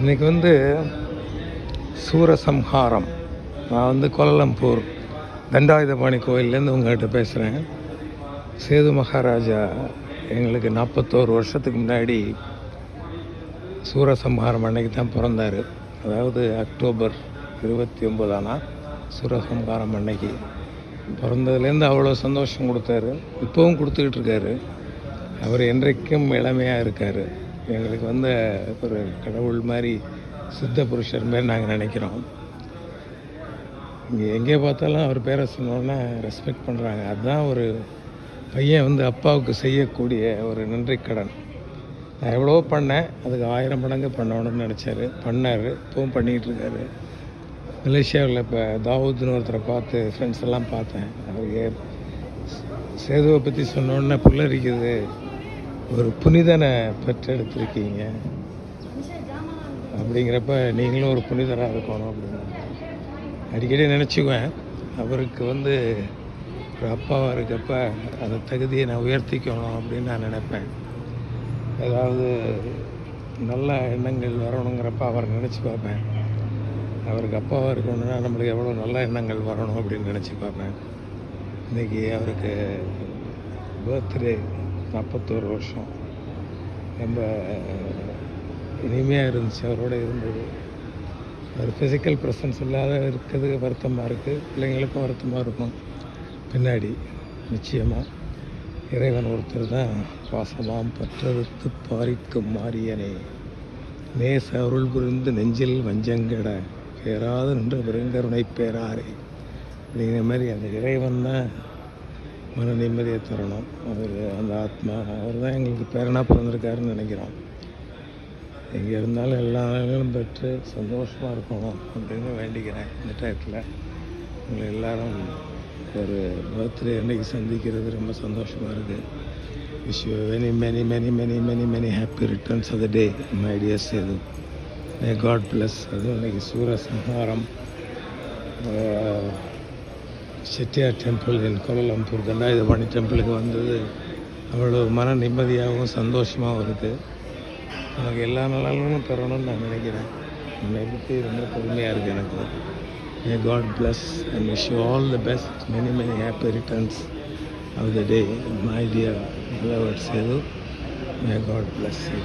இன்றைக்கி சூரசம்ஹாரம். நான் கோலாலம்பூர் தண்டாயுதபாணி கோயிலேருந்து உங்கள்கிட்ட பேசுகிறேன். சேது மகாராஜா எங்களுக்கு 41 வருஷத்துக்கு முன்னாடி சூரசம்ஹாரம் அன்னைக்கு தான் பிறந்தார். அதாவது அக்டோபர் 29 சூரசம்ஹாரம் அன்னைக்கு பிறந்ததுலேருந்து அவ்வளோ சந்தோஷம் கொடுத்தாரு. இப்போவும் கொடுத்துக்கிட்டு இருக்காரு. அவர் என்றைக்கும் இளமையாக இருக்கார். எங்களுக்கு ஒரு கடவுள் மாதிரி, சித்த புருஷர் மாதிரி நாங்கள் நினைக்கிறோம். இங்கே எங்கே பார்த்தாலும் அவர் பேரை சொன்னோன்னா ரெஸ்பெக்ட் பண்ணுறாங்க. அதுதான் ஒரு பையன் அப்பாவுக்கு செய்யக்கூடிய ஒரு நன்றி கடன். நான் எவ்வளோ பண்ணேன், அதுக்கு 1000 மடங்கு பண்ணணும்னு நினச்சாரு, பண்ணார். இப்போவும் பண்ணிக்கிட்டு இருக்காரு. மலேசியாவில் இப்போ தாவூத்னு ஒருத்தரை பார்த்து ஃப்ரெண்ட்ஸ் எல்லாம் பார்த்தேன். அவருக்கு சேதுவை பற்றி சொன்னோன்னே புல்லரிக்குது. ஒரு புனிதனை பெற்றெடுத்திருக்கீங்க, அப்படிங்கிறப்ப நீங்களும் ஒரு புனிதராக இருக்கணும் அப்படின்னு அடிக்கடி நினச்சிக்குவேன். அவருக்கு ஒரு அப்பாவாக இருக்கப்ப அந்த தகுதியை நான் உயர்த்திக்கணும் அப்படின்னு நான் நினைப்பேன். ஏதாவது நல்ல எண்ணங்கள் வரணுங்கிறப்ப அவரை நினச்சி பார்ப்பேன். அவருக்கு அப்பாவாக இருக்கணும்னா நம்மளுக்கு எவ்வளோ நல்ல எண்ணங்கள் வரணும் அப்படின்னு நினச்சி பார்ப்பேன். இன்றைக்கி அவருக்கு பர்த்டே, 41 வருஷம். ரொம்ப இனிமையாக இருந்துச்சு அவரோட இருந்தது. ஒரு ஃபிசிக்கல் ப்ரெசன்ஸ் இல்லாத இருக்கிறதுக்கு வருத்தமாக இருக்குது. பிள்ளைங்களுக்கும் வருத்தமாக இருக்கும் பின்னாடி. நிச்சயமாக இறைவன் ஒருத்தர் தான். பாசமாம் பற்றறுத்து பாரிக்கும் மாரியனே, நேச அருள் புரிந்து நெஞ்சில் வஞ்சங்கட பேராது நின்று பெருங்கருணை பேராரே அப்படிங்கிற மாதிரி அந்த இறைவன் தான் மன நிம்மதியை தரணும். அவர் அந்த ஆத்மா, அவர் தான் எங்களுக்கு பேரனாக பிறந்திருக்காருன்னு நினைக்கிறோம். எங்கே இருந்தாலும் எல்லா நாளும் பெற்று சந்தோஷமாக இருக்கணும் அப்படின்னு வேண்டிக்கிறேன். இந்த டயத்தில் உங்களை எல்லோரும் ஒரு பர்த்டே அன்னைக்கு சந்திக்கிறது ரொம்ப சந்தோஷமாக இருக்குது. Wish you very many many many many many happy returns of the day my dear Sethu. May God bless. அதுவும் இன்றைக்கி Soorasamharam Chettiar temple in Kuala Lumpur Dhandayuthapani டெம்பிளுக்கு வந்தது அவ்வளோ மன நிம்மதியாகவும் சந்தோஷமாகவும் இருக்குது. எனக்கு எல்லா நாளும் பெறணும்னு நான் நினைக்கிறேன். என்னை பற்றி ரொம்ப பெருமையாக இருக்குது எனக்கு. May God bless and wish you all the best. Many many happy returns of the day my dear beloved Sedu. May God bless you.